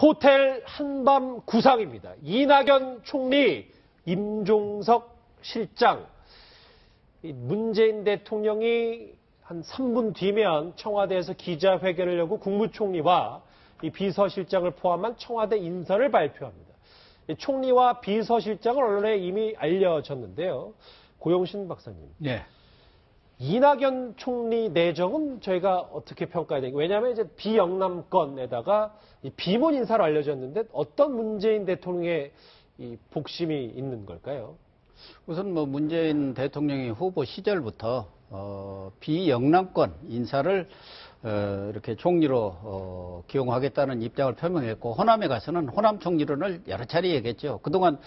호텔 한밤 구상입니다. 이낙연 총리, 임종석 실장. 문재인 대통령이 한 3분 뒤면 청와대에서 기자회견을 열고 국무총리와 이 비서실장을 포함한 청와대 인선을 발표합니다. 총리와 비서실장은 언론에 이미 알려졌는데요. 고용신 박사님. 네. 이낙연 총리 내정은 저희가 어떻게 평가해야 되는가? 왜냐하면 이제 비영남권에다가 비문 인사로 알려졌는데 어떤 문재인 대통령의 이 복심이 있는 걸까요? 우선 뭐 문재인 대통령이 후보 시절부터 비영남권 인사를 이렇게 총리로 기용하겠다는 입장을 표명했고, 호남에 가서는 호남 총리론을 여러 차례 얘기했죠. 그동안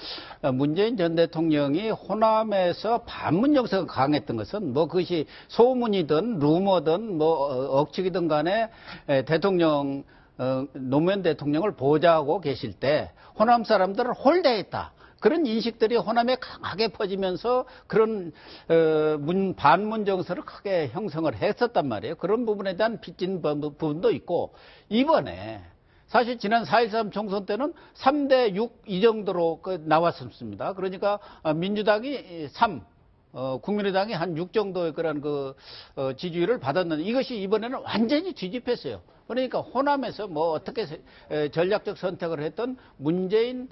문재인 전 대통령이 호남에서 반문 정서가 강했던 것은 뭐 그것이 소문이든 루머든 뭐 억측이든 간에 대통령 노무현 대통령을 보좌하고 계실 때 호남 사람들을 홀대했다. 그런 인식들이 호남에 강하게 퍼지면서 그런 반문 정서를 크게 형성을 했었단 말이에요. 그런 부분에 대한 빚진 부분도 있고, 이번에 사실 지난 4.13 총선 때는 3대 6 이 정도로 나왔습니다. 그러니까 민주당이 3, 국민의당이 한 6 정도의 그런 지지율을 받았는데, 이것이 이번에는 완전히 뒤집혔어요. 그러니까 호남에서 뭐 어떻게 전략적 선택을 했던 문재인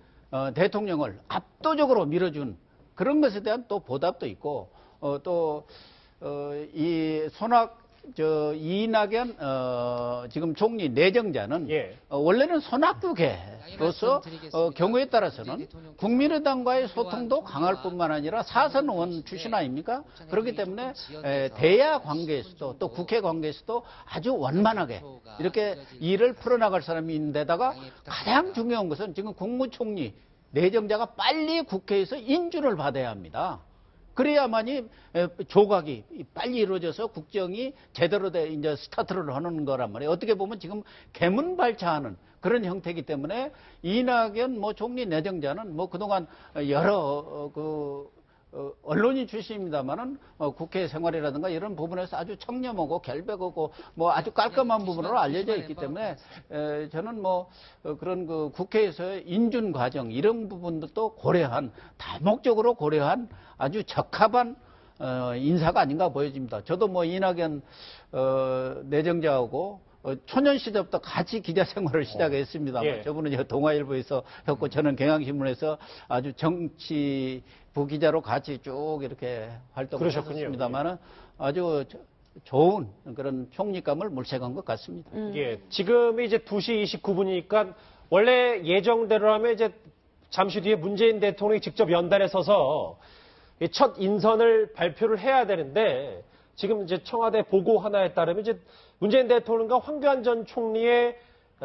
대통령을 압도적으로 밀어준 그런 것에 대한 또 보답도 있고, 이 이낙연 지금 총리 내정자는 원래는 손학규계로서 경우에 따라서는 국민의당과의 소통도 강할 뿐만 아니라 사선 의원 출신 아닙니까? 그렇기 때문에 대야 관계에서도 또 국회 관계에서도 아주 원만하게 이렇게 일을 풀어나갈 사람이 있는데다가 가장 중요한 것은 지금 국무총리 내정자가 빨리 국회에서 인준을 받아야 합니다. 그래야만이 조각이 빨리 이루어져서 국정이 제대로 이제 스타트를 하는 거란 말이에요. 어떻게 보면 지금 개문발차하는 그런 형태이기 때문에 이낙연 총리 내정자는 그동안 여러 언론인 출신입니다만은 국회 생활이라든가 이런 부분에서 아주 청렴하고 결백하고 아주 깔끔한 부분으로 알려져 있기 때문에 저는 그런 국회에서의 인준 과정 이런 부분도 고려한, 다목적으로 고려한 아주 적합한 인사가 아닌가 보여집니다. 저도 이낙연 내정자하고 초년 시절부터 같이 기자 생활을 시작했습니다만, 저분은 동아일보에서 했고 저는 경향신문에서 아주 정치 부기자로 같이 쭉 이렇게 활동을 했습니다만은 아주 좋은 그런 총리감을 물색한 것 같습니다. 지금이 이제 2시 29분이니까 원래 예정대로라면 이제 잠시 뒤에 문재인 대통령이 직접 연단에 서서 첫 인선을 발표를 해야 되는데, 지금 이제 청와대 보고 하나에 따르면 이제 문재인 대통령과 황교안 전 총리의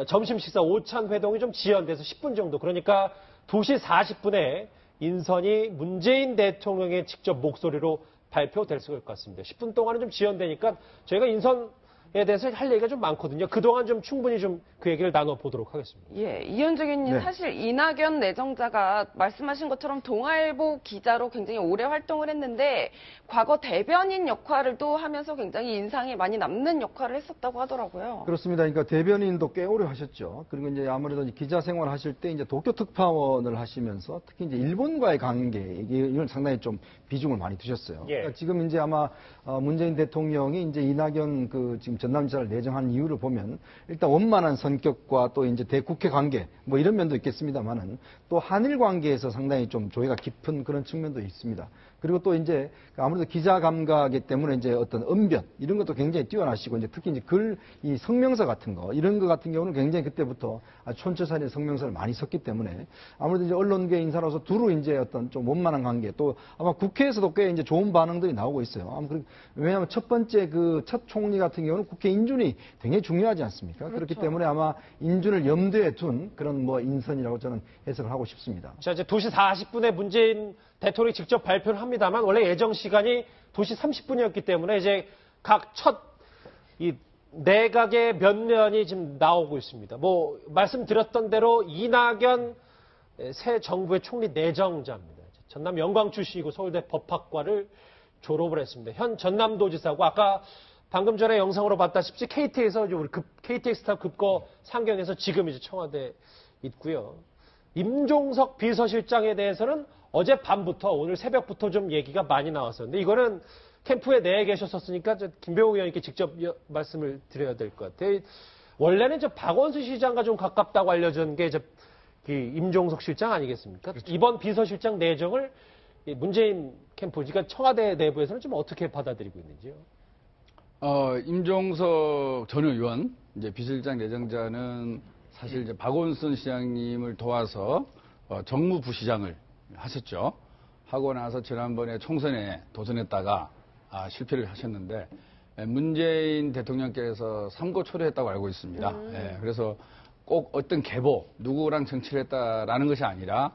점심 식사 오찬 회동이 좀 지연돼서 10분 정도, 그러니까 2시 40분에 인선이 문재인 대통령의 직접 목소리로 발표될 것 같습니다. 10분 동안은 좀 지연되니까 저희가 인선에 대해서 할 얘기가 좀 많거든요. 그동안 좀 충분히 좀 그 얘기를 나눠보도록 하겠습니다. 이현정 의원님, 사실 이낙연 내정자가 말씀하신 것처럼 동아일보 기자로 굉장히 오래 활동을 했는데 과거 대변인 역할을 또 하면서 굉장히 인상이 많이 남는 역할을 했었다고 하더라고요. 그렇습니다. 그러니까 대변인도 꽤 오래 하셨죠. 그리고 이제 아무래도 기자 생활 하실 때 이제 도쿄 특파원을 하시면서 특히 이제 일본과의 관계, 이걸 상당히 좀 비중을 많이 두셨어요. 그러니까 지금 이제 아마 문재인 대통령이 이제 이낙연 지금 전남지사를 내정한 이유를 보면 일단 원만한 성격과 또 이제 대국회 관계 이런 면도 있겠습니다만은 또 한일 관계에서 상당히 좀 조예가 깊은 그런 측면도 있습니다. 그리고 또 이제 아무래도 기자 감각이기 때문에 이제 어떤 언변 이런 것도 굉장히 뛰어나시고, 이제 특히 이제 이 성명서 같은 거 이런 거 같은 경우는 굉장히 그때부터 아주 촌철살인 성명서를 많이 썼기 때문에 아무래도 이제 언론계 인사로서 두루 이제 어떤 좀 원만한 관계, 또 아마 국회에서도 꽤 이제 좋은 반응들이 나오고 있어요. 왜냐하면 첫 번째 첫 총리 같은 경우는 국회 인준이 굉장히 중요하지 않습니까? 그렇죠. 그렇기 때문에 아마 인준을 염두에 둔 그런 인선이라고 저는 해석을 하고 싶습니다. 자, 이제 2시 40분에 문재인 대통령이 직접 발표를 합니다만 원래 예정 시간이 2시 30분이었기 때문에 이제 각 이 내각의 면면이 지금 나오고 있습니다. 말씀드렸던 대로 이낙연 새 정부의 총리 내정자입니다. 전남 영광 출신이고 서울대 법학과를 졸업을 했습니다. 현 전남도지사고 아까 방금 전에 영상으로 봤다시피 KT에서 우리 KTX 스타 급거 상경에서 지금 이제 청와대에 있고요. 임종석 비서실장에 대해서는 어제 밤부터 오늘 새벽부터 좀 얘기가 많이 나왔었는데 이거는 캠프에 내에 계셨었으니까 김병욱 의원님께 직접 말씀을 드려야 될 것 같아요. 원래는 박원순 시장과 좀 가깝다고 알려진 게 임종석 실장 아니겠습니까? 그렇죠. 이번 비서실장 내정을 문재인 캠프, 그러니까 청와대 내부에서는 좀 어떻게 받아들이고 있는지요? 임종석 전 의원, 이제 비서실장 내정자는 사실 이제 박원순 시장님을 도와서 정무부시장을 하셨죠. 하고 나서 지난번에 총선에 도전했다가 실패를 하셨는데 문재인 대통령께서 삼고 초려했다고 알고 있습니다. 예, 그래서 꼭 어떤 계보, 누구랑 정치를 했다라는 것이 아니라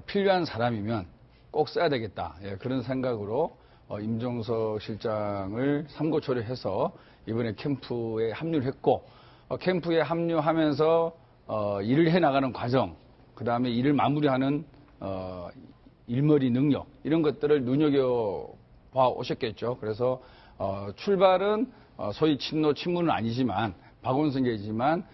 필요한 사람이면 꼭 써야 되겠다. 예, 그런 생각으로 임종석 실장을 삼고 초려해서 이번에 캠프에 합류를 했고 캠프에 합류하면서 일을 해나가는 과정, 그 다음에 일을 마무리하는 일머리 능력 이런 것들을 눈여겨봐 오셨겠죠. 그래서 출발은 소위 친노 친문은 아니지만 박원순계지만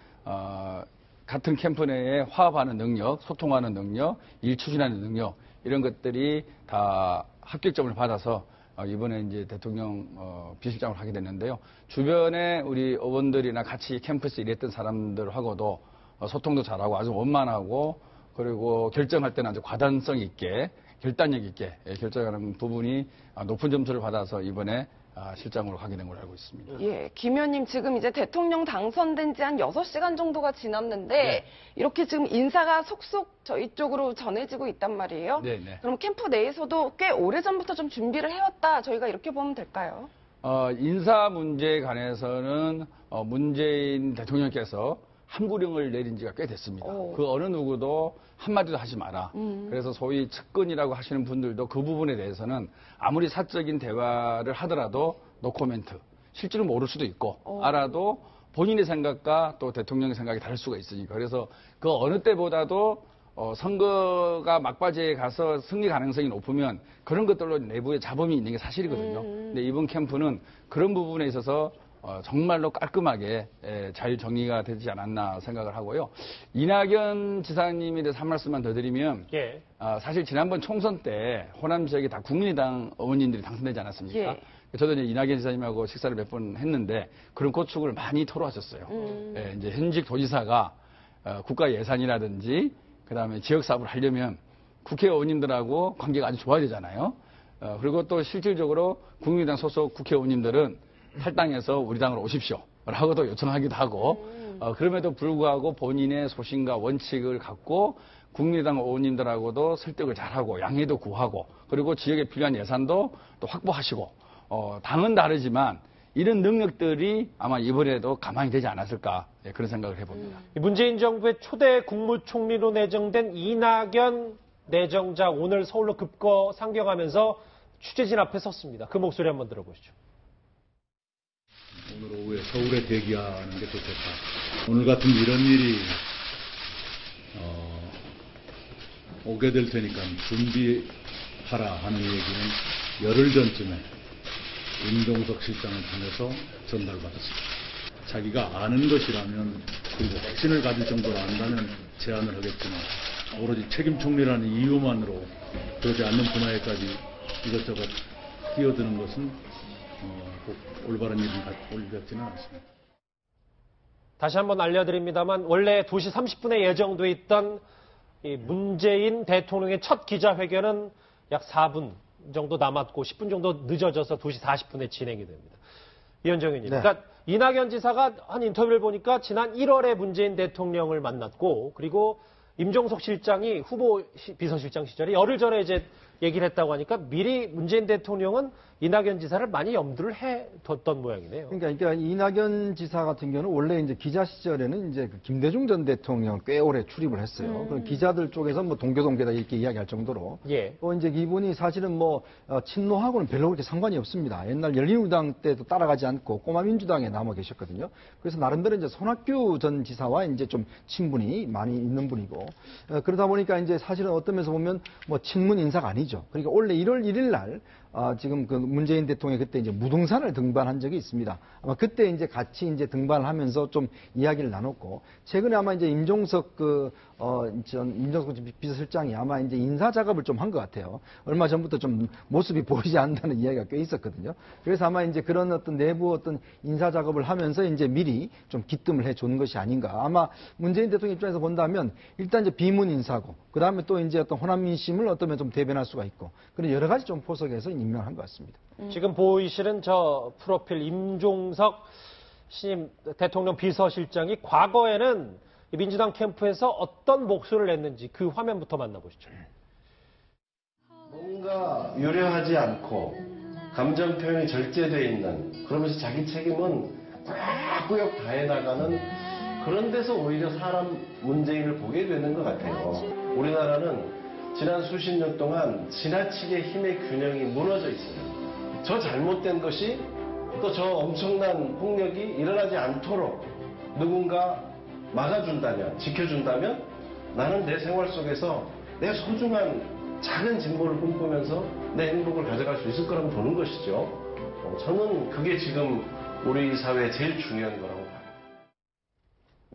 같은 캠프 내에 화합하는 능력, 소통하는 능력, 일 추진하는 능력 이런 것들이 다 합격점을 받아서 이번에 이제 대통령 비서실장을 하게 됐는데요. 주변에 우리 의원들이나 같이 캠프에서 일했던 사람들하고도 소통도 잘하고 아주 원만하고 그리고 결정할 때는 아주 과단성 있게 결단력 있게 결정하는 부분이 높은 점수를 받아서 이번에 실장으로 가게 된 걸로 알고 있습니다. 예, 김 의원님 지금 이제 대통령 당선된 지 한 6시간 정도가 지났는데 네. 이렇게 지금 인사가 속속 저희 쪽으로 전해지고 있단 말이에요. 네, 네. 그럼 캠프 내에서도 꽤 오래전부터 좀 준비를 해왔다. 저희가 이렇게 보면 될까요? 인사 문제에 관해서는 문재인 대통령께서 함구령을 내린 지가 꽤 됐습니다. 그 어느 누구도 한마디도 하지 마라. 그래서 소위 측근이라고 하시는 분들도 그 부분에 대해서는 아무리 사적인 대화를 하더라도 노코멘트. 실제로 모를 수도 있고 알아도 본인의 생각과 또 대통령의 생각이 다를 수가 있으니까. 그래서 그 어느 때보다도 선거가 막바지에 가서 승리 가능성이 높으면 그런 것들로 내부에 자범이 있는 게 사실이거든요. 근데 이번 캠프는 그런 부분에 있어서 정말로 깔끔하게 잘 정리가 되지 않았나 생각을 하고요. 이낙연 지사님에 대해서 한 말씀만 더 드리면 예. 사실 지난번 총선 때 호남 지역에 다 국민의당 의원님들이 당선되지 않았습니까? 예. 저도 이제 이낙연 지사님하고 식사를 몇 번 했는데 그런 고충을 많이 토로하셨어요. 이제 현직 도지사가 국가 예산이라든지 그다음에 지역 사업을 하려면 국회의원님들하고 관계가 아주 좋아야 되잖아요. 그리고 또 실질적으로 국민의당 소속 국회의원님들은 탈당해서 우리 당으로 오십시오. 라고도 요청하기도 하고, 그럼에도 불구하고 본인의 소신과 원칙을 갖고 국민의당 의원님들하고도 설득을 잘하고 양해도 구하고 그리고 지역에 필요한 예산도 또 확보하시고, 당은 다르지만 이런 능력들이 아마 이번에도 가만히 되지 않았을까 그런 생각을 해봅니다. 문재인 정부의 초대 국무총리로 내정된 이낙연 내정자 오늘 서울로 급거 상경하면서 취재진 앞에 섰습니다. 그 목소리 한번 들어보시죠. 오늘 오후에 서울에 대기하는 게 좋겠다. 오늘 같은 이런 일이 오게 될 테니까 준비하라 하는 얘기는 열흘 전쯤에 임종석 실장을 통해서 전달받았습니다. 자기가 아는 것이라면 그리고 확신을 가질 정도로 안다면 제안을 하겠지만 오로지 책임 총리라는 이유만으로 그러지 않는 분야에까지 이것저것 끼어드는 것은 꼭 올바른 일은 같지는 않습니다. 다시 한번 알려드립니다만 원래 2시 30분에 예정돼 있던 이 문재인 대통령의 첫 기자회견은 약 4분 정도 남았고 10분 정도 늦어져서 2시 40분에 진행이 됩니다. 이현정 의원님. 네. 그러니까 이낙연 지사가 한 인터뷰를 보니까 지난 1월에 문재인 대통령을 만났고 그리고 임종석 실장이 후보 비서실장 시절에 열흘 전에 이제 얘기를 했다고 하니까 미리 문재인 대통령은 이낙연 지사를 많이 염두를 해뒀던 모양이네요. 그러니까 이낙연 지사 같은 경우는 원래 이제 기자 시절에는 이제 그 김대중 전 대통령 꽤 오래 출입을 했어요. 그럼 기자들 쪽에서 뭐 동교동계다 이렇게 이야기할 정도로. 예. 이제 이분이 사실은 뭐 친노하고는 별로 그렇게 상관이 없습니다. 옛날 열린우리당 때도 따라가지 않고 꼬마민주당에 남아 계셨거든요. 그래서 나름대로 이제 손학규 전 지사와 이제 좀 친분이 많이 있는 분이고 그러다 보니까 이제 사실은 어떤 면에서 보면 뭐 친문 인사가 아니죠. 그러니까 원래 1월 1일 날 지금 그 문재인 대통령이 그때 이제 무등산을 등반한 적이 있습니다. 아마 그때 이제 같이 이제 등반을 하면서 좀 이야기를 나눴고, 최근에 아마 이제 임종석 비서실장이 아마 이제 인사 작업을 좀 한 것 같아요. 얼마 전부터 좀 모습이 보이지 않는다는 이야기가 꽤 있었거든요. 그래서 아마 이제 그런 어떤 내부 어떤 인사 작업을 하면서 이제 미리 좀 기뜸을 해준 것이 아닌가. 아마 문재인 대통령 입장에서 본다면 일단 이제 비문 인사고, 그 다음에 또 이제 어떤 호남 민심을 어쩌면 좀 대변할 수가 있고, 그런 여러 가지 좀 포석에서 임명한 것 같습니다. 지금 보이시는 저 프로필 임종석 신임 대통령 비서실장이 과거에는 민주당 캠프에서 어떤 목소리를 냈는지 그 화면부터 만나보시죠. 뭔가 유려하지 않고 감정 표현이 절제되어 있는, 그러면서 자기 책임은 꾸역꾸역 다해나가는 그런 데서 오히려 사람 문재인을 보게 되는 것 같아요. 우리나라는 지난 수십 년 동안 지나치게 힘의 균형이 무너져 있어요. 저 잘못된 것이 또 저 엄청난 폭력이 일어나지 않도록 누군가 막아준다면, 지켜준다면 나는 내 생활 속에서 내 소중한 작은 진보를 꿈꾸면서 내 행복을 가져갈 수 있을 거라고 보는 것이죠. 저는 그게 지금 우리 사회에 제일 중요한 거라고 봐요.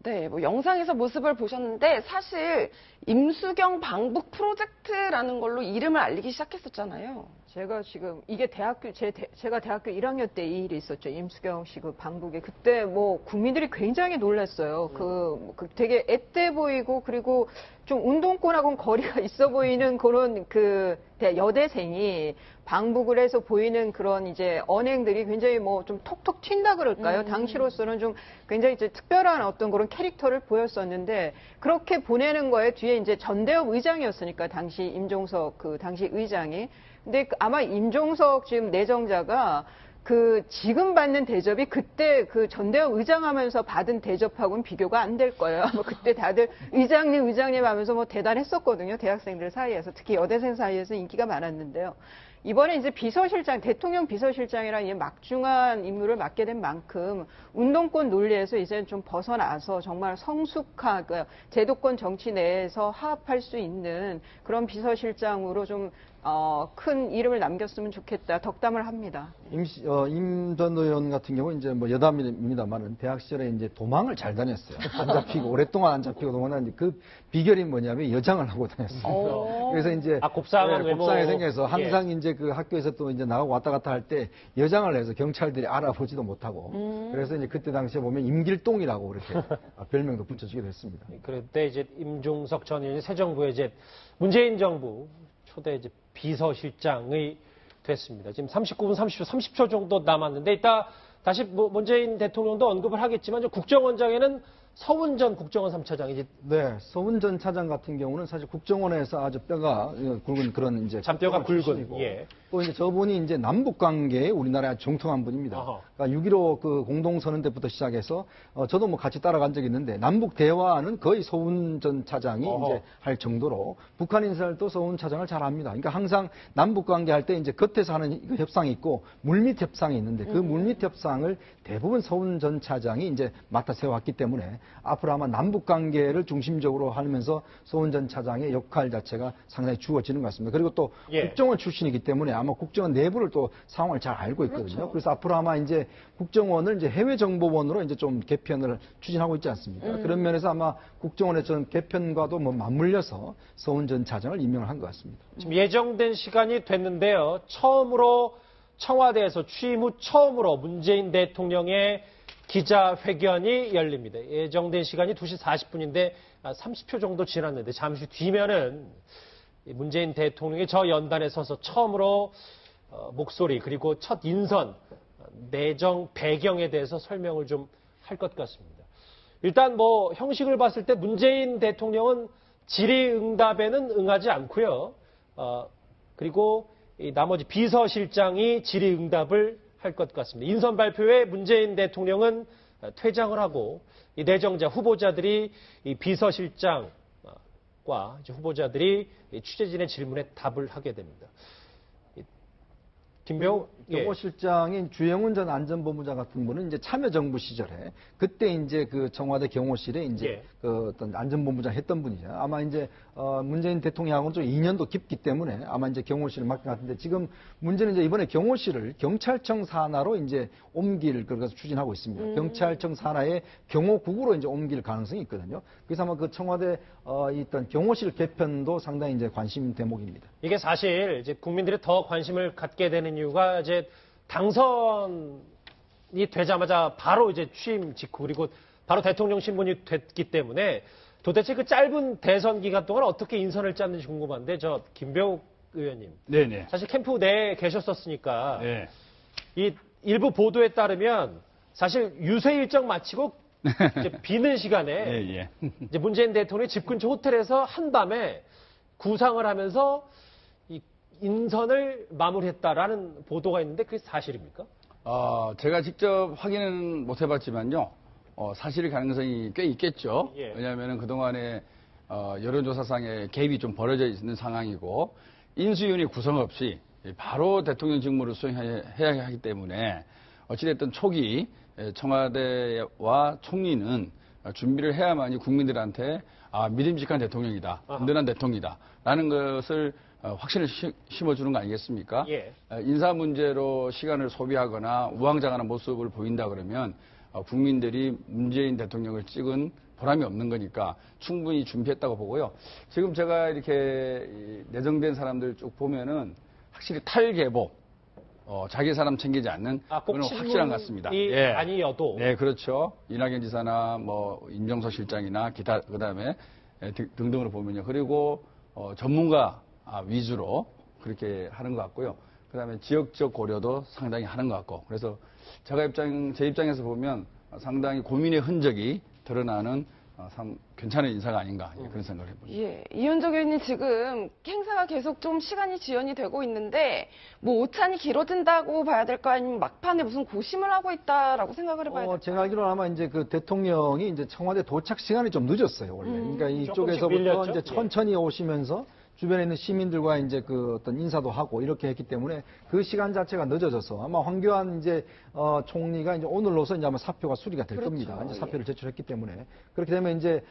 네, 뭐 영상에서 모습을 보셨는데 사실 임수경 방북 프로젝트라는 걸로 이름을 알리기 시작했었잖아요. 제가 지금 이게 제가 대학교 1학년 때 이 일이 있었죠. 임수경 씨 그 방북에. 그때 뭐 국민들이 굉장히 놀랐어요. 그 되게 앳돼 보이고, 그리고 좀 운동권하고는 거리가 있어 보이는 그런 그 여대생이 방북을 해서 보이는 그런 이제 언행들이 굉장히 뭐 좀 톡톡 튄다 그럴까요? 당시로서는 좀 굉장히 이제 특별한 어떤 그런 캐릭터를 보였었는데, 그렇게 보내는 거에 뒤에 이제 전대협 의장이었으니까, 당시 임종석 그 당시 의장이. 근데 아마 임종석 지금 내정자가 그 지금 받는 대접이 그때 그 전대협 의장하면서 받은 대접하고는 비교가 안 될 거예요. 뭐 그때 다들 의장님 하면서 뭐 대단했었거든요. 대학생들 사이에서, 특히 여대생 사이에서 인기가 많았는데요. 이번에 이제 비서실장, 대통령 비서실장이라는 이 막중한 임무를 맡게 된 만큼 운동권 논리에서 이제 좀 벗어나서 정말 성숙하게 제도권 정치 내에서 화합할 수 있는 그런 비서실장으로 좀 큰 이름을 남겼으면 좋겠다, 덕담을 합니다. 임 전 의원 같은 경우 이제 뭐 여담입니다만은 대학 시절에 이제 도망을 잘 다녔어요. 안 잡히고 오랫동안 안 잡히고 도망하는데 그 비결이 뭐냐면 여장을 하고 다녔어요. 그래서 이제 곱상에 생겨서 항상 이제 그 학교에서 또 이제 나가고 왔다 갔다 할 때 여장을 해서 경찰들이 알아보지도 못하고, 그래서 이제 그때 당시에 보면 임길동이라고 그렇게 별명도 붙여주기도 했습니다. 그때 이제 임종석 전 의원이 새 정부의 이제 문재인 정부 초대 이제 비서실장이 됐습니다. 지금 39분 30초 정도 남았는데 이따 다시 문재인 대통령도 언급을 하겠지만 국정원장에는 서훈 전 국정원 3차장이지. 네, 서훈 전 차장 같은 경우는 사실 국정원에서 아주 뼈가 굵은 그런 이제 잔뼈가 굵은. 예. 또 이제 저분이 이제 남북 관계에 우리나라에 정통한 분입니다. 그러니까 6.15 그 공동선언 때부터 시작해서 저도 뭐 같이 따라간 적이 있는데 남북 대화는 거의 서훈 전 차장이 이제 할 정도로 북한 인사를 또 서훈 차장을 잘 합니다. 그러니까 항상 남북 관계 할 때 이제 겉에서 하는 협상이 있고 물밑 협상이 있는데 그 물밑 협상을 대부분 서훈 전 차장이 이제 맡아 세웠기 때문에 앞으로 아마 남북 관계를 중심적으로 하면서 서훈 전 차장의 역할 자체가 상당히 주어지는 것 같습니다. 그리고 또 국정원 출신이기 때문에 아마 국정원 내부를 또 상황을 잘 알고 있거든요. 그렇죠. 그래서 앞으로 아마 이제 국정원을 이제 해외정보원으로 이제 좀 개편을 추진하고 있지 않습니까? 그런 면에서 아마 국정원의 전 개편과도 뭐 맞물려서 서훈 전 차장을 임명을 한 것 같습니다. 지금 예정된 시간이 됐는데요. 처음으로 청와대에서 취임 후 처음으로 문재인 대통령의 기자회견이 열립니다. 예정된 시간이 2시 40분인데 30초 정도 지났는데 잠시 뒤면은 문재인 대통령이 저 연단에 서서 처음으로 목소리 그리고 첫 인선, 내정 배경에 대해서 설명을 좀 할 것 같습니다. 일단 뭐 형식을 봤을 때 문재인 대통령은 질의응답에는 응하지 않고요. 그리고 이 나머지 비서실장이 질의응답을 할 것 같습니다. 인선 발표에 문재인 대통령은 퇴장을 하고 이 내정자 후보자들이 이 비서실장과 이제 후보자들이 취재진의 질문에 답을 하게 됩니다. 김병욱 경호실장인 주영훈 전 안전본부장 같은 분은 이제 참여정부 시절에 그때 이제 그 청와대 경호실에 이제 그 어떤 안전본부장 했던 분이죠. 아마 이제 문재인 대통령하고는 좀 인연도 깊기 때문에 아마 이제 경호실을 맡긴 것 같은데 지금 문제는 이제 이번에 경호실을 경찰청 산하로 이제 옮길 그것을 추진하고 있습니다. 경찰청 산하의 경호국으로 이제 옮길 가능성이 있거든요. 그래서 아마 그 청와대 있던 경호실 개편도 상당히 이제 관심 대목입니다. 이게 사실 이제 국민들이 더 관심을 갖게 되는 이유가 이제 당선이 되자마자 바로 이제 취임 직후 그리고 바로 대통령 신분이 됐기 때문에 도대체 그 짧은 대선 기간 동안 어떻게 인선을 짰는지 궁금한데 저 김병욱 의원님. 네네. 사실 캠프 내에 계셨었으니까 네. 이 일부 보도에 따르면 사실 유세 일정 마치고 이제 비는 시간에 예, 예. 이제 문재인 대통령이 집 근처 호텔에서 한밤에 구상을 하면서 이 인선을 마무리했다라는 보도가 있는데 그게 사실입니까? 제가 직접 확인은 못 해봤지만요. 사실일 가능성이 꽤 있겠죠. 예. 왜냐하면 그동안에 여론조사상의 갭이 좀 벌어져 있는 상황이고 인수위원회 구성 없이 바로 대통령 직무를 수행해야 하기 때문에 어찌됐든 초기 청와대와 총리는 준비를 해야만이 국민들한테 믿음직한 대통령이다, 든든한 대통령이다 라는 것을 확신을 심어주는 거 아니겠습니까? 예. 인사 문제로 시간을 소비하거나 우왕좌왕하는 모습을 보인다 그러면 국민들이 문재인 대통령을 찍은 보람이 없는 거니까 충분히 준비했다고 보고요. 지금 제가 이렇게 내정된 사람들 쭉 보면은 확실히 탈개보, 자기 사람 챙기지 않는 꼭 그건 확실한 것 같습니다. 예. 아니어도. 네, 그렇죠. 이낙연 지사나 뭐 임종석 실장이나 기타 그다음에 등등으로 보면요. 그리고 전문가 위주로 그렇게 하는 것 같고요. 그다음에 지역적 고려도 상당히 하는 것 같고. 그래서 제 입장에서 보면 상당히 고민의 흔적이 드러나는 참 괜찮은 인사가 아닌가 그런 생각을 해봅니다. 예, 이현정 의원님 지금 행사가 계속 좀 시간이 지연이 되고 있는데 뭐 오찬이 길어진다고 봐야 될까 아니면 막판에 무슨 고심을 하고 있다라고 생각을 해봐야 될까? 제가 알기로는 아마 이제 그 대통령이 이제 청와대 도착 시간이 좀 늦었어요 원래. 그러니까 이쪽에서부터 밀렸죠? 이제 천천히 오시면서 주변에 있는 시민들과 이제 그 어떤 인사도 하고 이렇게 했기 때문에 그 시간 자체가 늦어져서 아마 황교안 이제 총리가 이제 오늘로서 이제 아마 사표가 수리가 될 겁니다. 이제 사표를 제출했기 때문에 그렇게 되면 이제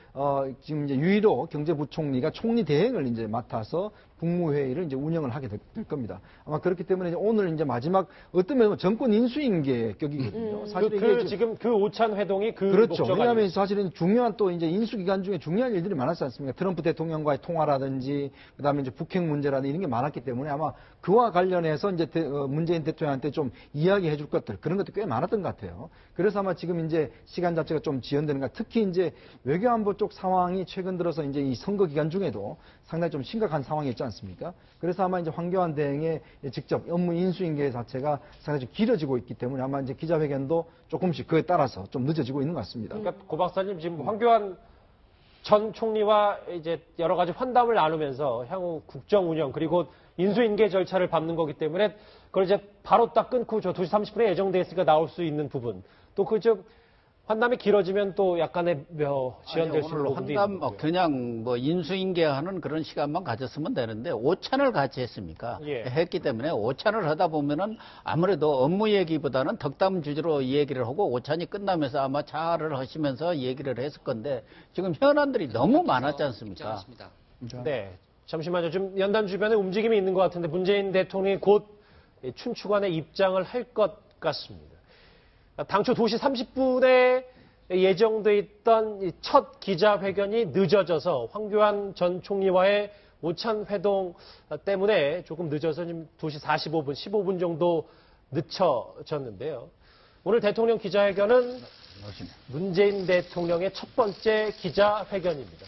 지금 이제 유일로 경제부총리가 총리 대행을 이제 맡아서 국무회의를 이제 운영을 하게 될 겁니다. 아마 그렇기 때문에 이제 오늘 이제 마지막 어떤 면은 정권 인수인계 격이거든요. 사실 지금 그 오찬 회동이 그렇죠. 목적 왜냐하면 사실은 중요한 또 이제 인수 기간 중에 중요한 일들이 많았지 않습니까? 트럼프 대통령과의 통화라든지 그다음에 이제 북핵 문제라든지 이런 게 많았기 때문에 아마 그와 관련해서 이제 문재인 대통령한테 좀 이야기해 줄 것들 그런 것도 꽤 많았던 것 같아요. 그래서 아마 지금 이제 시간 자체가 좀 지연되는 것 특히 이제 외교안보 쪽 상황이 최근 들어서 이제 이 선거 기간 중에도 상당히 좀 심각한 상황이었지 않습니까? 그래서 아마 이제 황교안 대행의 직접 업무 인수인계 자체가 상당히 좀 길어지고 있기 때문에 아마 이제 기자회견도 조금씩 그에 따라서 좀 늦어지고 있는 것 같습니다. 그러니까 고 박사님 지금 황교안 전 총리와 이제 여러 가지 환담을 나누면서 향후 국정 운영 그리고 인수인계 절차를 밟는 거기 때문에 그걸 이제 바로 딱 끊고 저 2시 30분에 예정돼 있으니까 나올 수 있는 부분 또 그 좀 환담이 길어지면 또 약간의 지연될 수 있는 부분도 환담 있는 거고요. 그냥 뭐 인수인계하는 그런 시간만 가졌으면 되는데 오찬을 같이 했습니까? 예. 했기 때문에 오찬을 하다 보면은 아무래도 업무 얘기보다는 덕담 주제로 이 얘기를 하고 오찬이 끝나면서 아마 차를 하시면서 얘기를 했을 건데 지금 현안들이 너무 많았지 않습니까? 네, 잠시만요. 좀 연단 주변에 움직임이 있는 것 같은데 문재인 대통령이 곧 춘추관에 입장을 할 것 같습니다. 당초 2시 30분에 예정돼 있던 첫 기자회견이 늦어져서 황교안 전 총리와의 오찬 회동 때문에 조금 늦어서 지금 2시 45분, 15분 정도 늦춰졌는데요. 오늘 대통령 기자회견은 문재인 대통령의 첫 번째 기자회견입니다.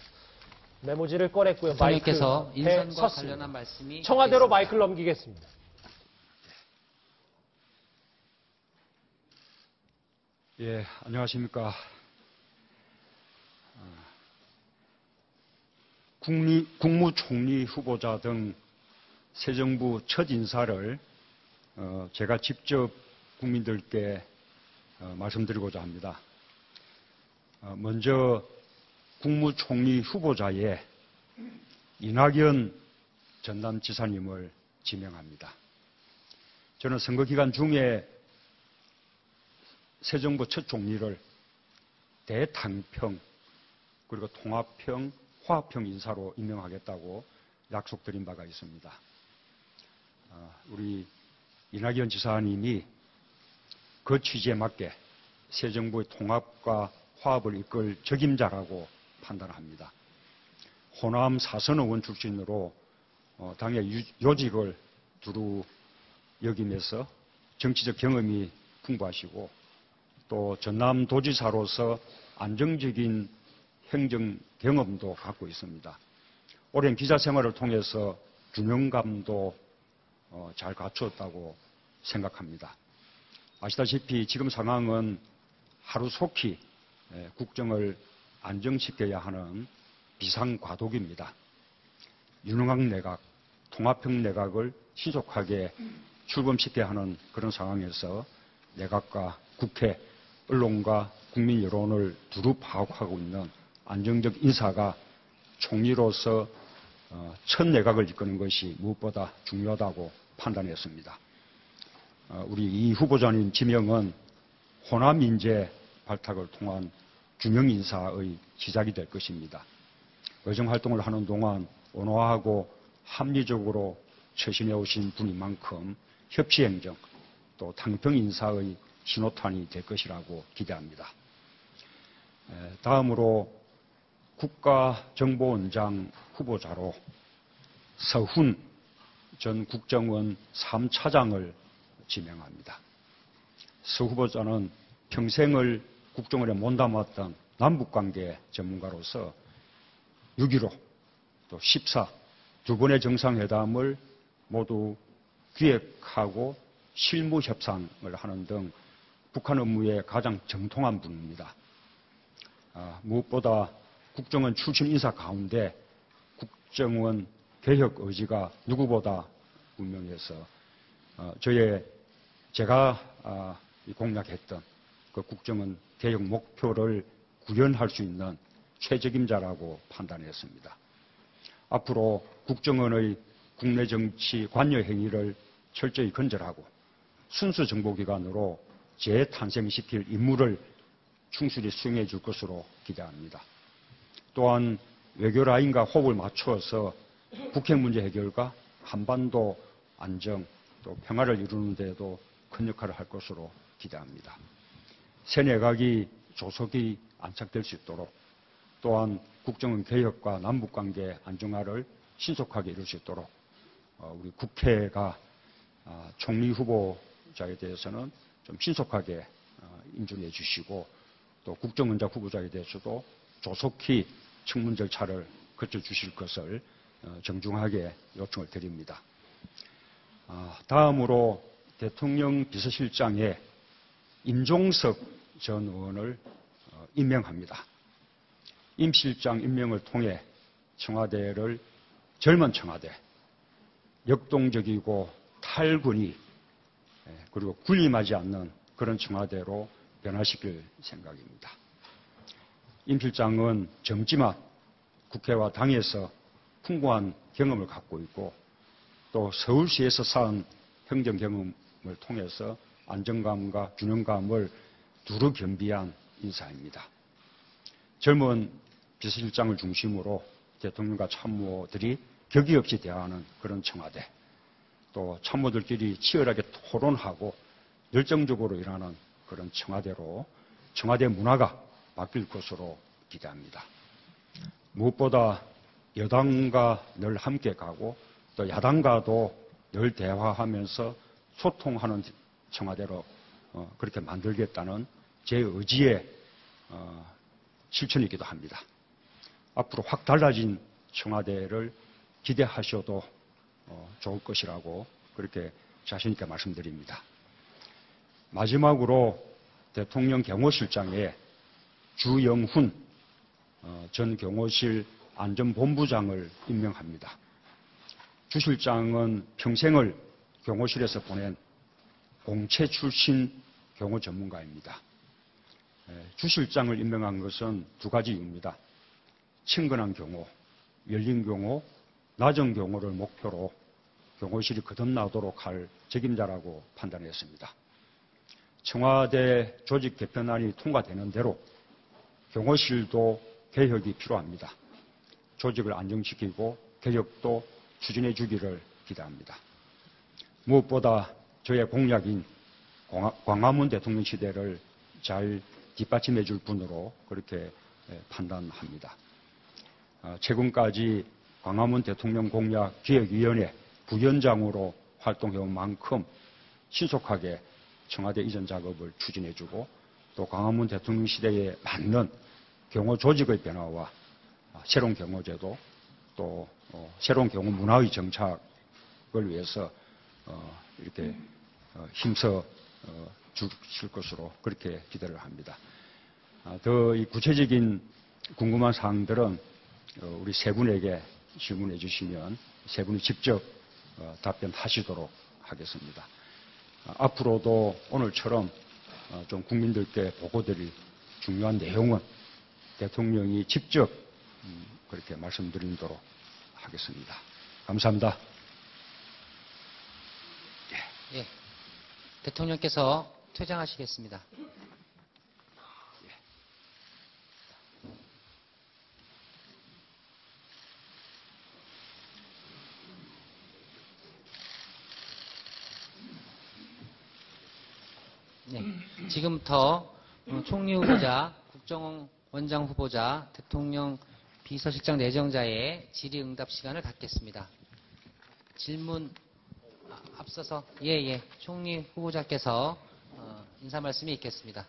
메모지를 꺼냈고요. 대통령께서 인선과 섰습니다. 관련한 말씀이 청와대로 있습니다. 마이크를 넘기겠습니다. 예, 안녕하십니까. 국무총리 후보자 등 새 정부 첫 인사를 제가 직접 국민들께 말씀드리고자 합니다. 먼저 국무총리 후보자에 이낙연 전남지사님을 지명합니다. 저는 선거 기간 중에 새 정부 첫 총리를 대탕평 그리고 통합형, 화합형 인사로 임명하겠다고 약속드린 바가 있습니다. 우리 이낙연 지사님이 그 취지에 맞게 새 정부의 통합과 화합을 이끌 적임자라고 판단합니다. 호남 4선 의원 출신으로 당의 요직을 두루 여기면서 정치적 경험이 풍부하시고 또 전남도지사로서 안정적인 행정 경험도 갖고 있습니다. 오랜 기자 생활을 통해서 균형감도 잘 갖추었다고 생각합니다. 아시다시피 지금 상황은 하루속히 국정을 안정시켜야 하는 비상과도기입니다. 유능한 내각, 통합형 내각을 신속하게 출범시켜야 하는 그런 상황에서 내각과 국회, 언론과 국민 여론을 두루 파악하고 있는 안정적 인사가 총리로서 첫 내각을 이끄는 것이 무엇보다 중요하다고 판단했습니다. 우리 이 후보자님 지명은 호남 인재 발탁을 통한 균형 인사의 시작이 될 것입니다. 의정 활동을 하는 동안 온화하고 합리적으로 처신해 오신 분인 만큼 협치 행정 또 탕평 인사의 신호탄이 될 것이라고 기대합니다. 다음으로 국가정보원장 후보자로 서훈 전 국정원 3차장을 지명합니다. 서 후보자는 평생을 국정원에 몸담았던 남북관계 전문가로서 6.15 또 14 두 번의 정상회담을 모두 기획하고 실무 협상을 하는 등 북한 업무에 가장 정통한 분입니다. 무엇보다 국정원 출신 인사 가운데 국정원 개혁 의지가 누구보다 분명해서 제가 공략했던 그 국정원 개혁 목표를 구현할 수 있는 최적임자라고 판단했습니다. 앞으로 국정원의 국내 정치 관여 행위를 철저히 건절하고 순수 정보기관으로 재탄생시킬 임무를 충실히 수행해 줄 것으로 기대합니다. 또한 외교 라인과 호흡을 맞추어서 북핵 문제 해결과 한반도 안정 또 평화를 이루는 데에도 큰 역할을 할 것으로 기대합니다. 새 내각이 조속히 안착될 수 있도록 또한 국정원 개혁과 남북관계 안정화를 신속하게 이룰 수 있도록 우리 국회가 총리 후보자에 대해서는 좀 신속하게 인준해 주시고 또 국정원장 후보자에 대해서도 조속히 청문 절차를 거쳐 주실 것을 정중하게 요청을 드립니다. 다음으로 대통령 비서실장에 임종석 전 의원을 임명합니다. 임 실장 임명을 통해 청와대를 젊은 청와대, 역동적이고 탈군이 그리고 군림하지 않는 그런 청와대로 변화시킬 생각입니다. 임 실장은 젊지만 국회와 당에서 풍부한 경험을 갖고 있고 또 서울시에서 쌓은 행정 경험을 통해서 안정감과 균형감을 두루 겸비한 인사입니다. 젊은 비서실장을 중심으로 대통령과 참모들이 격의 없이 대화하는 그런 청와대, 또 참모들끼리 치열하게 토론하고 열정적으로 일하는 그런 청와대로 청와대 문화가 바뀔 것으로 기대합니다. 무엇보다 여당과 늘 함께 가고 또 야당과도 늘 대화하면서 소통하는 청와대로 그렇게 만들겠다는 제 의지의 실천이기도 합니다. 앞으로 확 달라진 청와대를 기대하셔도 좋을 것이라고 그렇게 자신 있게 말씀드립니다. 마지막으로 대통령 경호실장에 주영훈 전 경호실 안전본부장을 임명합니다. 주 실장은 평생을 경호실에서 보낸 공채 출신 경호 전문가입니다. 주 실장을 임명한 것은 두 가지 이유입니다. 친근한 경호, 열린 경호, 낮은 경호를 목표로 경호실이 거듭나도록 할 책임자라고 판단했습니다. 청와대 조직 개편안이 통과되는 대로 경호실도 개혁이 필요합니다. 조직을 안정시키고 개혁도 추진해 주기를 기대합니다. 무엇보다 저의 공약인 광화문 대통령 시대를 잘 뒷받침해 줄 분으로 그렇게 판단합니다. 최근까지 광화문 대통령 공약 기획위원회 부위원장으로 활동해온 만큼 신속하게 청와대 이전 작업을 추진해주고 또 광화문 대통령 시대에 맞는 경호 조직의 변화와 새로운 경호제도 또 새로운 경호 문화의 정착을 위해서 이렇게 힘써 주실 것으로 그렇게 기대를 합니다. 더 이 구체적인 궁금한 사항들은 우리 세 분에게 질문해 주시면 세 분이 직접 답변하시도록 하겠습니다. 앞으로도 오늘처럼 좀 국민들께 보고드릴 중요한 내용은 대통령이 직접 그렇게 말씀드리도록 하겠습니다. 감사합니다. 예, 대통령께서 퇴장하시겠습니다. 네, 지금부터 총리 후보자, 국정원장 후보자, 대통령 비서실장 내정자의 질의응답 시간을 갖겠습니다. 질문 앞서서 총리 후보자께서 인사 말씀이 있겠습니다.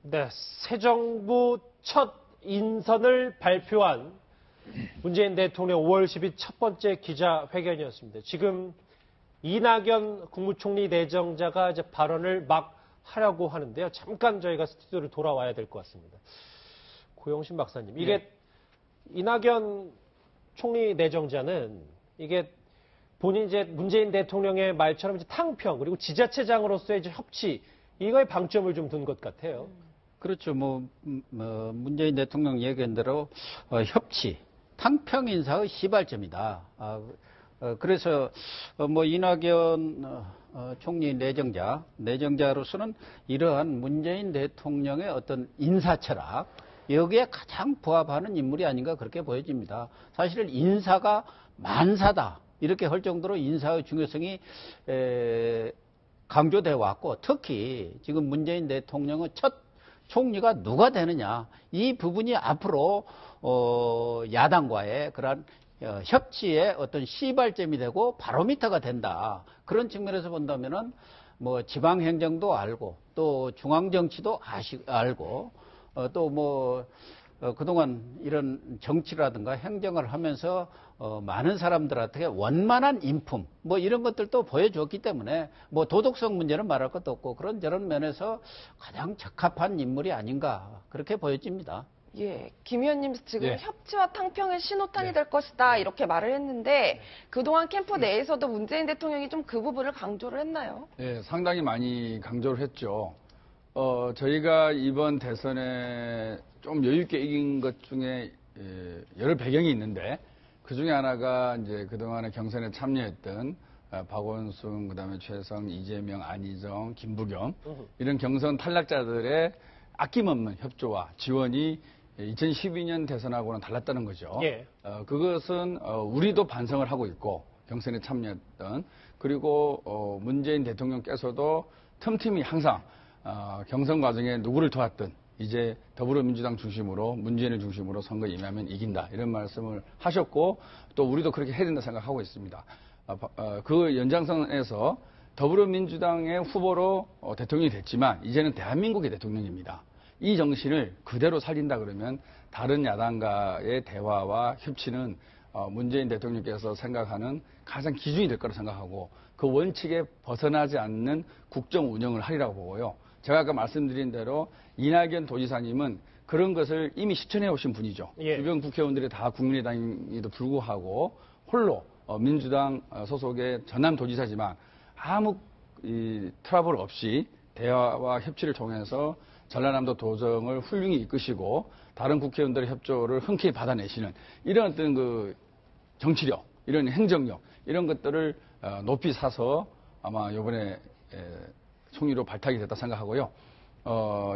네, 새 정부 첫 인선을 발표한 문재인 대통령 5월 10일 첫 번째 기자회견이었습니다. 지금 이낙연 국무총리 내정자가 이제 발언을 막 하려고 하는데요. 잠깐 저희가 스튜디오를 돌아와야 될 것 같습니다. 고영신 박사님, 이게 이낙연 총리 내정자는 이게 본인 이제 문재인 대통령의 말처럼 이제 탕평 그리고 지자체장으로서의 이제 협치 이거에 방점을 좀 둔 것 같아요. 그렇죠. 문재인 대통령 얘기한 대로 협치, 탕평 인사의 시발점이다. 그래서 이낙연 총리 내정자로서는 이러한 문재인 대통령의 어떤 인사 철학, 여기에 가장 부합하는 인물이 아닌가 그렇게 보여집니다. 사실 인사가 만사다 이렇게 할 정도로 인사의 중요성이 강조되어 왔고, 특히 지금 문재인 대통령의 첫 총리가 누가 되느냐, 이 부분이 앞으로 야당과의 그런 협치의 어떤 시발점이 되고 바로미터가 된다. 그런 측면에서 본다면은 지방 행정도 알고 또 중앙 정치도 알고 또 그동안 이런 정치라든가 행정을 하면서 많은 사람들한테 원만한 인품 이런 것들도 보여줬기 때문에 도덕성 문제는 말할 것도 없고 그런 저런 면에서 가장 적합한 인물이 아닌가 그렇게 보여집니다. 예, 김 의원님 지금 협치와 탕평의 신호탄이 될 것이다 이렇게 말을 했는데 그동안 캠프 내에서도 문재인 대통령이 좀 그 부분을 강조를 했나요? 네, 상당히 많이 강조를 했죠. 저희가 이번 대선에 좀 여유 있게 이긴 것 중에 여러 배경이 있는데 그 중에 하나가 이제 그동안의 경선에 참여했던 박원순, 그다음에 최성, 이재명, 안희정, 김부겸 이런 경선 탈락자들의 아낌없는 협조와 지원이 2012년 대선하고는 달랐다는 거죠. 예. 그것은 우리도 반성을 하고 있고 경선에 참여했던 그리고 문재인 대통령께서도 틈틈이 항상 경선 과정에 누구를 도왔든 이제 더불어민주당 중심으로 문재인을 중심으로 선거에 임하면 이긴다 이런 말씀을 하셨고 또 우리도 그렇게 해야 된다 생각하고 있습니다. 그 연장선에서 더불어민주당의 후보로 대통령이 됐지만 이제는 대한민국의 대통령입니다. 이 정신을 그대로 살린다 그러면 다른 야당과의 대화와 협치는 문재인 대통령께서 생각하는 가장 기준이 될 거라 생각하고 그 원칙에 벗어나지 않는 국정 운영을 하리라고 보고요. 제가 아까 말씀드린 대로 이낙연 도지사님은 그런 것을 이미 실천해 오신 분이죠. 주변 국회의원들이 다 국민의당임에도 불구하고 홀로 민주당 소속의 전남 도지사지만 아무 트러블 없이 대화와 협치를 통해서 전라남도 도정을 훌륭히 이끄시고 다른 국회의원들의 협조를 흔쾌히 받아내시는 이런 어떤 그 정치력, 이런 행정력 이런 것들을 높이 사서 아마 이번에 총리로 발탁이 됐다 생각하고요.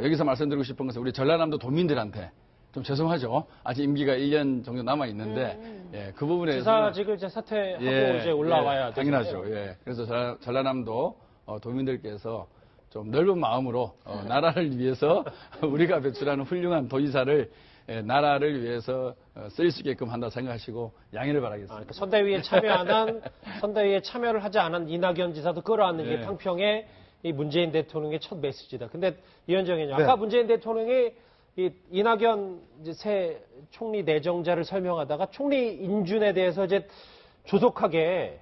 여기서 말씀드리고 싶은 것은 우리 전라남도 도민들한테 좀 죄송하죠. 아직 임기가 1년 정도 남아 있는데 그 부분에 지사직을 이제 사퇴하고 이제 올라와야 당연하죠. 그래서 전라남도 도민들께서 좀 넓은 마음으로 나라를 위해서 우리가 배출하는 훌륭한 도지사를 나라를 위해서 쓰일 수 있게끔 한다 생각하시고 양해를 바라겠습니다. 그러니까 선대위에 참여를 하지 않은 이낙연 지사도 끌어안는 게 탕평의 이 문재인 대통령의 첫 메시지다. 근데 이현정 의원님, 아까 문재인 대통령이 이 이낙연 이제 새 총리 내정자를 설명하다가 총리 인준에 대해서 이제 조속하게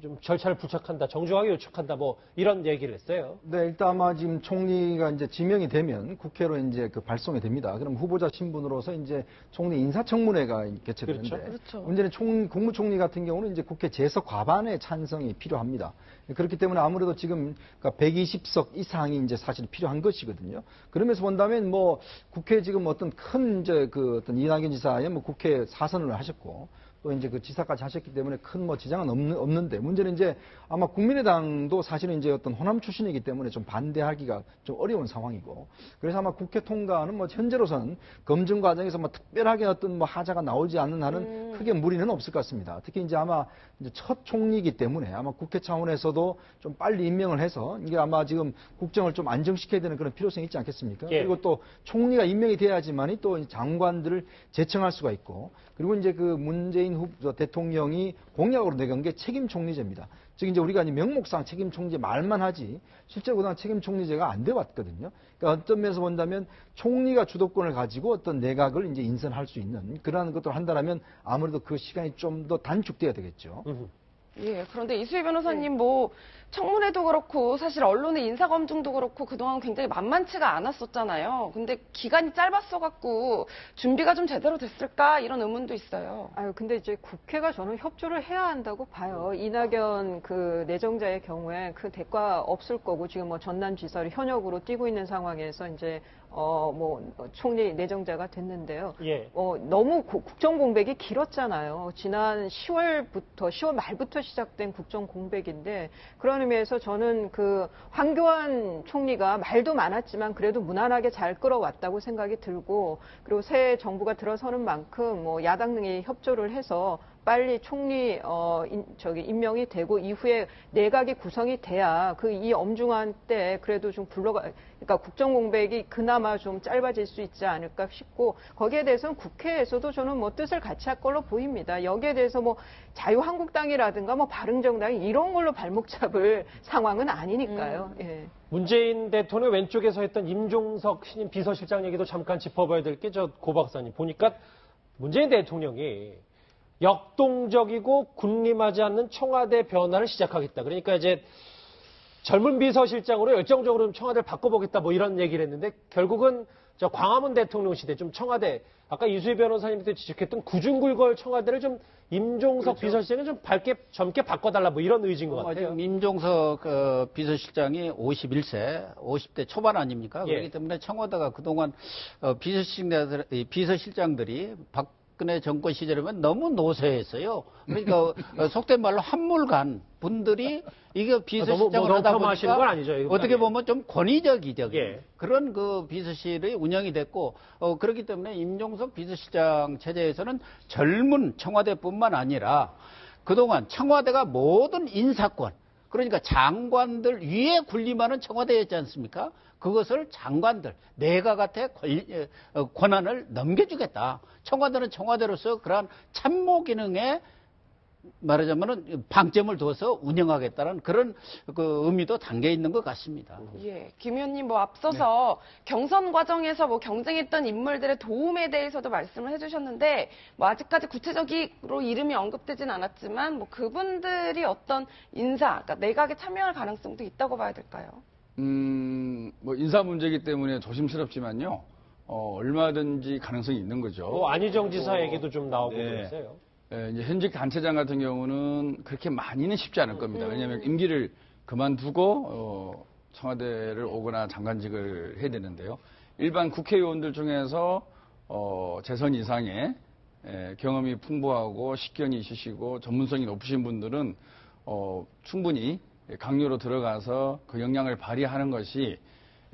좀 절차를 부착한다, 정중하게 요청한다, 이런 얘기를 했어요. 네, 일단 아마 지금 총리가 이제 지명이 되면 국회로 이제 그 발송이 됩니다. 그럼 후보자 신분으로서 이제 총리 인사청문회가 개최되는데, 그렇죠. 문제는 국무총리 같은 경우는 이제 국회 재석 과반의 찬성이 필요합니다. 그렇기 때문에 아무래도 지금 120석 이상이 이제 사실 필요한 것이거든요. 그러면서 본다면 국회 지금 어떤 큰 이제 그 어떤 이낙연 지사의 국회 사선을 하셨고, 또 이제 그 지사까지 하셨기 때문에 큰 지장은 없는데, 문제는 이제 아마 국민의당도 사실은 이제 어떤 호남 출신이기 때문에 좀 반대하기가 좀 어려운 상황이고, 그래서 아마 국회 통과는 현재로서는 검증 과정에서 특별하게 어떤 하자가 나오지 않는 한은 크게 무리는 없을 것 같습니다. 특히 이제 아마 이제 첫 총리이기 때문에 아마 국회 차원에서도 좀 빨리 임명을 해서 이게 아마 지금 국정을 좀 안정시켜야 되는 그런 필요성이 있지 않겠습니까? 그리고 또 총리가 임명이 돼야지만이 또 장관들을 제청할 수가 있고, 그리고 이제 그 문재인 대통령이 공약으로 내건 게 책임 총리제입니다. 즉 이제 우리가 명목상 책임 총리제 말만 하지 실제로 그동안 책임 총리제가 안 돼 왔거든요. 그러니까 어떤 면에서 본다면 총리가 주도권을 가지고 어떤 내각을 이제 인선할 수 있는 그러한 것들을 한다라면 아무래도 그 시간이 좀 더 단축돼야 되겠죠. 그런데 이수희 변호사님 청문회도 그렇고 사실 언론의 인사검증도 그렇고 그동안 굉장히 만만치가 않았었잖아요. 근데 기간이 짧았어갖고 준비가 좀 제대로 됐을까 이런 의문도 있어요. 근데 이제 국회가 저는 협조를 해야 한다고 봐요. 이낙연 그 내정자의 경우에 그 대가 없을 거고 지금 전남지사를 현역으로 뛰고 있는 상황에서 이제 총리 내정자가 됐는데요. 너무 국정 공백이 길었잖아요. 지난 10월 말부터 시작된 국정 공백인데 그런 의미에서 저는 그 황교안 총리가 말도 많았지만 그래도 무난하게 잘 끌어왔다고 생각이 들고, 그리고 새 정부가 들어서는 만큼 야당 등이 협조를 해서 빨리 총리 임명이 되고 이후에 내각이 구성이 돼야 이 엄중한 때 그래도 좀 그러니까 국정 공백이 그나마 좀 짧아질 수 있지 않을까 싶고, 거기에 대해서는 국회에서도 저는 뜻을 같이 할 걸로 보입니다. 여기에 대해서 자유한국당이라든가 바른정당이 이런 걸로 발목 잡을 상황은 아니니까요. 문재인 대통령 왼쪽에서 했던 임종석 신임 비서실장 얘기도 잠깐 짚어봐야 될 게 고 박사님 보니까 문재인 대통령이 역동적이고 군림하지 않는 청와대 변화를 시작하겠다. 그러니까 이제 젊은 비서실장으로 열정적으로 청와대를 바꿔보겠다 이런 얘기를 했는데 결국은 광화문 대통령 시대 좀 청와대 아까 이수희 변호사님도 지적했던 구중굴걸 청와대를 좀 임종석 비서실장이 좀 젊게 바꿔달라 이런 의지인 것 같아요. 지금 임종석 비서실장이 50대 초반 아닙니까? 그렇기 때문에 청와대가 그동안 비서실장들이 박근혜 정권 시절이면 너무 노쇠했어요. 그러니까 속된 말로 한물간 분들이 이게 비서실장을 하다 보니까 건 아니죠, 어떻게 보면 좀 권위적이적인 그런 그 비서실이 운영이 됐고 그렇기 때문에 임종석 비서실장 체제에서는 젊은 청와대뿐만 아니라 그동안 청와대가 모든 인사권 그러니까 장관들 위에 군림하는 청와대였지 않습니까? 그것을 장관들, 내각한테 권한을 넘겨주겠다. 청와대는 청와대로서 그러한 참모 기능에 방점을 둬서 운영하겠다는 그런 그 의미도 담겨 있는 것 같습니다. 김 의원님 앞서서 경선 과정에서 경쟁했던 인물들의 도움에 대해서도 말씀을 해주셨는데 아직까지 구체적으로 이름이 언급되진 않았지만 그분들이 어떤 그러니까 내각에 참여할 가능성도 있다고 봐야 될까요? 인사 문제이기 때문에 조심스럽지만요. 얼마든지 가능성이 있는 거죠. 안희정 지사 얘기도 좀 나오고 그랬어요. 이제 현직 단체장 같은 경우는 그렇게 많이는 쉽지 않을 겁니다. 왜냐하면 임기를 그만두고 청와대를 오거나 장관직을 해야 되는데요. 일반 국회의원들 중에서 재선 이상의 경험이 풍부하고 식견이 있으시고 전문성이 높으신 분들은 충분히 강요로 들어가서 그 역량을 발휘하는 것이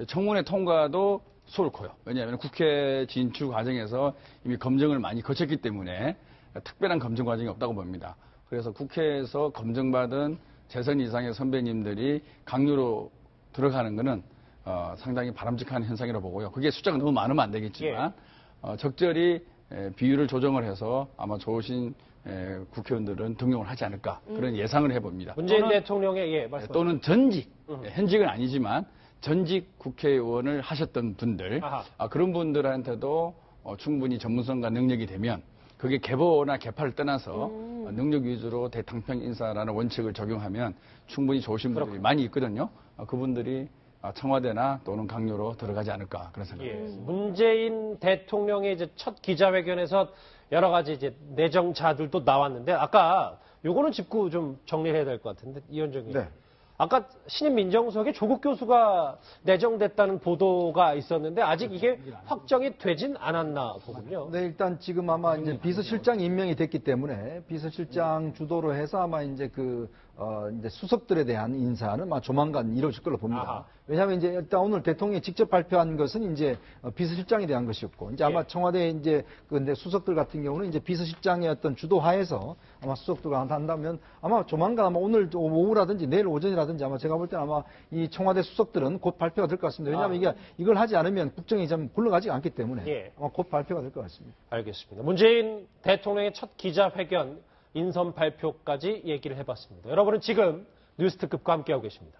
청문회 통과도 쏠코요. 왜냐하면 국회 진출 과정에서 이미 검증을 많이 거쳤기 때문에 특별한 검증 과정이 없다고 봅니다. 그래서 국회에서 검증받은 재선 이상의 선배님들이 강요로 들어가는 것은 상당히 바람직한 현상이라고 보고요. 그게 숫자가 너무 많으면 안 되겠지만 적절히 비율을 조정을 해서 아마 좋으신 국회의원들은 등용을 하지 않을까 그런 예상을 해봅니다. 문재인 대통령의 또는 전직, 현직은 아니지만 전직 국회의원을 하셨던 분들 그런 분들한테도 충분히 전문성과 능력이 되면 그게 계보나 계파를 떠나서 능력 위주로 대통령 인사라는 원칙을 적용하면 충분히 좋으신 분들이 많이 있거든요. 그분들이 청와대나 또는 강요로 들어가지 않을까 그런 생각입니다. 문재인 대통령의 이제 첫 기자회견에서 여러 가지 이제 내정자들도 나왔는데 아까 요거는 짚고 좀 정리를 해야 될 것 같은데 이현정 의원. 아까 신임 민정수석에 조국 교수가 내정됐다는 보도가 있었는데 아직 이게 확정이 되진 않았나 보군요. 네, 일단 지금 아마 이제 비서실장 임명이 됐기 때문에 비서실장 주도로 해서 아마 이제 이제 수석들에 대한 인사는 아마 조만간 이루어질 걸로 봅니다. 왜냐하면 이제 일단 오늘 대통령이 직접 발표한 것은 이제 비서실장에 대한 것이었고 이제 아마 청와대 이제 근데 수석들 같은 경우는 이제 비서실장의 어떤 주도하에서 아마 수석들과 한다면 아마 조만간 아마 오늘 오후라든지 내일 오전이라든지 아마 제가 볼 때는 아마 이 청와대 수석들은 곧 발표가 될 것 같습니다. 왜냐하면 이걸 하지 않으면 국정이 좀 굴러가지 않기 때문에 아마 곧 발표가 될 것 같습니다. 알겠습니다. 문재인 대통령의 첫 기자회견 인선 발표까지 얘기를 해봤습니다. 여러분은 지금 뉴스특급과 함께하고 계십니다.